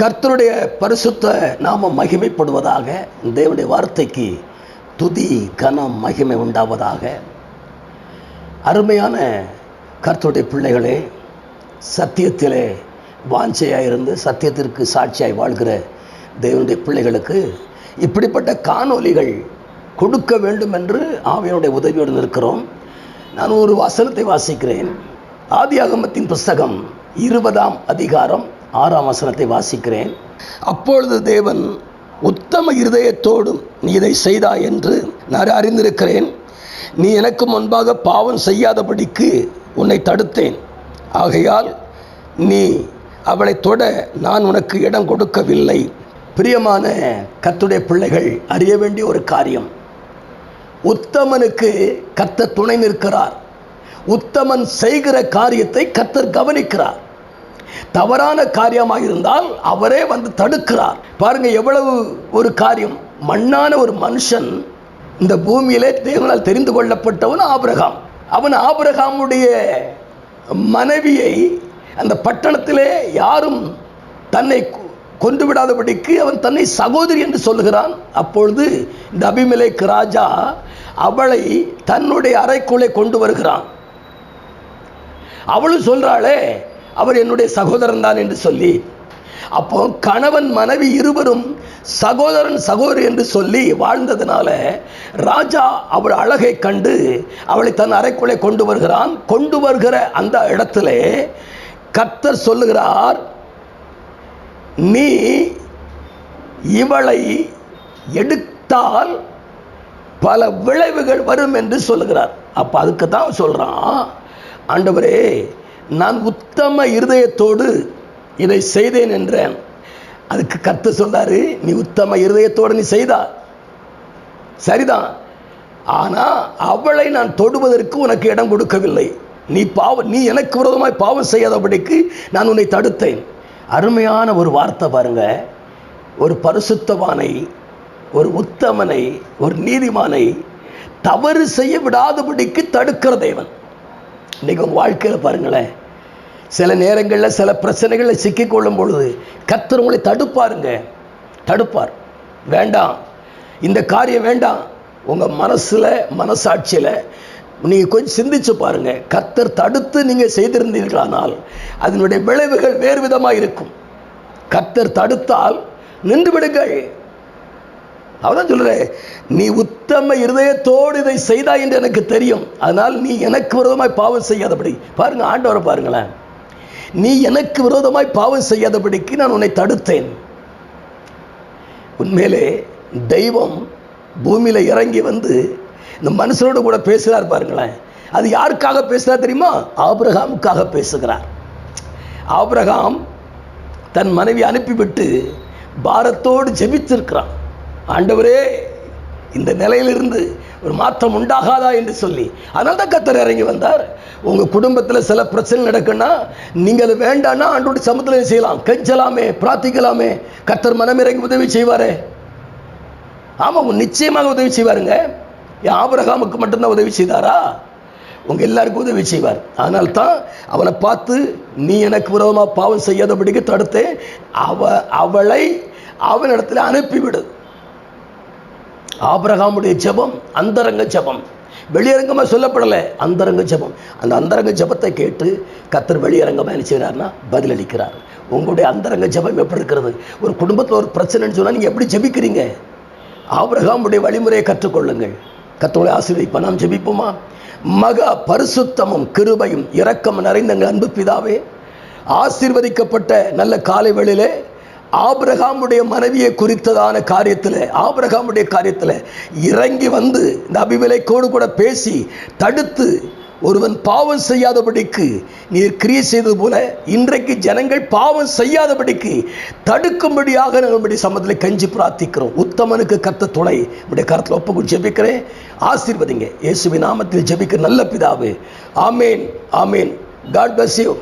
கர்த்தருடைய பரிசுத்த நாமம் மகிமைப்படுவதாக. தேவனுடைய வார்த்தைக்கு துதி கனம் மகிமை உண்டாவதாக. அருமையான கர்த்தருடைய பிள்ளைகளே, சத்தியத்திலே வாஞ்சையாயிருந்து சத்தியத்திற்கு சாட்சியாய் வாழ்கிற தேவனுடைய பிள்ளைகளுக்கு இப்படிப்பட்ட காணொலிகள் கொடுக்க வேண்டும் என்று ஆவியானுடைய உதவியோடு இருக்கிறோம். நான் ஒரு வசனத்தை வாசிக்கிறேன். ஆதியாகமத்தின் புஸ்தகம் 20ஆம் அதிகாரம் 6ஆம் வசனத்தை வாசிக்கிறேன். அப்பொழுது தேவன், உத்தம இருதயத்தோடு நீ இதை செய்தாய் என்று நான் அறிந்திருக்கிறேன். நீ எனக்கு முன்பாக பாவம் செய்யாதபடிக்கு உன்னை தடுத்தேன். ஆகையால் நீ அவளை தொட நான் உனக்கு இடம் கொடுக்கவில்லை. பிரியமான கர்த்தருடைய பிள்ளைகள் அறிய வேண்டிய ஒரு காரியம், உத்தமனுக்கு கர்த்தர் துணை நிற்கிறார். உத்தமன் செய்கிற காரியத்தை கர்த்தர் கவனிக்கிறார். தவறான காரியமாக இருந்தால் அவரே வந்து தடுக்கிறார். பாருங்க, எவ்வளவு ஒரு காரியம். மண்ணான ஒரு மனுஷன் இந்த பூமியிலே தேவனால் தெரிந்து கொள்ளப்பட்டவன் ஆபிரகாம். அவன் ஆபிரகாமுடைய மனைவியை அந்த பட்டணத்திலே யாரும் தன்னை கொண்டு விடாதபடிக்கு அவன் தன்னை சகோதரி என்று சொல்லுகிறான். அப்பொழுது இந்த அபிமெலேக்கு ராஜா அவளை தன்னுடைய அறைக்குள்ளே கொண்டு வருகிறான். அவளும் சொல்றாளே, அவர் என்னுடைய சகோதரன் தான் என்று சொல்லி. அப்போ கணவன் மனைவி இருவரும் சகோதரன் சகோதரி என்று சொல்லி வாழ்ந்ததுனால ராஜா அவள் அழகை கண்டு அவளை தன் அறைக்குள்ளே கொண்டு வருகிறான். கொண்டு வருகிற அந்த இடத்துல கர்த்தர் சொல்லுகிறார், நீ இவளை எடுத்தால் பல விளைவுகள் வரும் என்று சொல்லுகிறார். அப்ப அதுக்கு தான் சொல்றான், ஆண்டவரே, நான் உத்தம இருதயத்தோடு இதை செய்தேன் என்றேன். அதுக்கு கர்த்தர் சொல்றாரு, நீ உத்தம இருதயத்தோடு நீ செய்தா சரிதான், ஆனா அவளை நான் தொடுவதற்கு உனக்கு இடம் கொடுக்கவில்லை. நீ எனக்கு விரோதமாய் பாவம் செய்யாதபடிக்கு நான் உன்னை தடுத்தேன். அருமையான ஒரு வார்த்தை பாருங்க. ஒரு பரிசுத்தவானை, ஒரு உத்தமனை, ஒரு நீதிமானை தவறு செய்ய விடாதபடிக்கு தடுக்கிற தேவன். இன்னைக்கு உங்கள் வாழ்க்கையில் பாருங்களேன், சில நேரங்களில் சில பிரச்சனைகளில் சிக்கிக்கொள்ளும் பொழுது கர்த்தர் உங்களை தடுப்பார். வேண்டாம், இந்த காரியம் வேண்டாம். உங்கள் மனசாட்சியில் நீங்கள் கொஞ்சம் சிந்திச்சு பாருங்க. கர்த்தர் தடுத்து நீங்கள் செய்திருந்தீர்களானால் அதனுடைய விளைவுகள் வேறு விதமாக இருக்கும். கர்த்தர் தடுத்தால் நின்று விடுங்கள். அவதான் சொல்றேன், நீ உத்தம இருதயத்தோடு இதை செய்தாய் என்று எனக்கு தெரியும், அதனால் நீ எனக்கு விரோதமாய் பாவம் செய்யாதபடி. பாருங்க, ஆண்டவரை பாருங்களேன், நீ எனக்கு விரோதமாய் பாவம் செய்யாதபடிக்கு நான் உன்னை தடுத்தேன். உண்மையிலே தெய்வம் பூமியில இறங்கி வந்து இந்த மனுஷனோடு கூட பேசுகிறார் பாருங்களேன். அது யாருக்காக பேசுகிறார் தெரியுமா? ஆபிரகாமுக்காக பேசுகிறார். ஆபிரகாம் தன் மனைவி அனுப்பிவிட்டு பாரத்தோடு ஜெபித்திருக்கிறான். ஆண்டவரே, இந்த நிலையிலிருந்து ஒரு மாற்றம் உண்டாகாதா என்று சொல்லி. அதனால தான் கர்த்தர் இறங்கி வந்தார். உங்கள் குடும்பத்தில் சில பிரச்சனை நடக்குன்னா நீங்கள் அது வேண்டான்னா ஆண்டோட சமூகத்தில் செய்யலாம், கெஞ்சலாமே, பிரார்த்திக்கலாமே. கர்த்தர் மனம் இறங்கி உதவி செய்வாரே. ஆமாம், நிச்சயமாக உதவி செய்வாருங்க. ஆபிரகாமுக்கு மட்டும்தான் உதவி செய்தாரா? உங்க எல்லாருக்கும் உதவி செய்வார். அதனால தான் அவனை பார்த்து, நீ எனக்கு விரோதமாக பாவம் செய்யாதபடிக்கு தடுத்தேன், அவளை அவனிடத்தில் அனுப்பிவிடு. ஆபிரகாமுடைய ஜெபம் அந்தரங்க ஜெபம், வெளியரங்கமாக சொல்லப்படலை, அந்தரங்க ஜெபம். அந்த அந்தரங்க ஜெபத்தை கேட்டு கர்த்தர் வெளியரங்கமாக என்ன செய்கிறார்னா பதிலளிக்கிறார். உங்களுடைய அந்தரங்க ஜெபம் எப்படி இருக்கிறது? ஒரு குடும்பத்தில் ஒரு பிரச்சனைன்னு சொன்னால் நீங்கள் எப்படி ஜெபிக்கிறீங்க? ஆபிரகாமுடைய வழிமுறையை கற்றுக்கொள்ளுங்கள். கர்த்தரை ஆசீர்வதிப்பா. நாம் ஜெபிப்போமா? மகா பரிசுத்தமும் கிருபையும் இரக்கம் நிறைந்த எங்கள் அன்பு பிதாவே, ஆசீர்வதிக்கப்பட்ட நல்ல காலை வேளையிலே ஆபிரகாமுடைய மனைவியை குறித்ததான காரியத்தில், ஆபிரகாமுடைய காரியத்தில் இறங்கி வந்து இந்த அபிமெலேக்கோடு கூட பேசி தடுத்து ஒருவன் பாவம் செய்யாதபடிக்கு நீர் கிரியை செய்தது போல இன்றைக்கு ஜனங்கள் பாவம் செய்யாதபடிக்கு தடுக்கும்படியாக நம்முடைய சமூகத்தில் கெஞ்சி பிரார்த்திக்கிறோம். உத்தமனுக்கு கர்த்தர் துணை. நம்முடைய கருத்தில் ஒப்புக்கு ஜெபிக்கிறேன். ஆசீர்வதிங்க. இயேசுவின் நாமத்தில் ஜெபிக்கிற நல்ல பிதாவே. ஆமேன், ஆமேன். God bless you.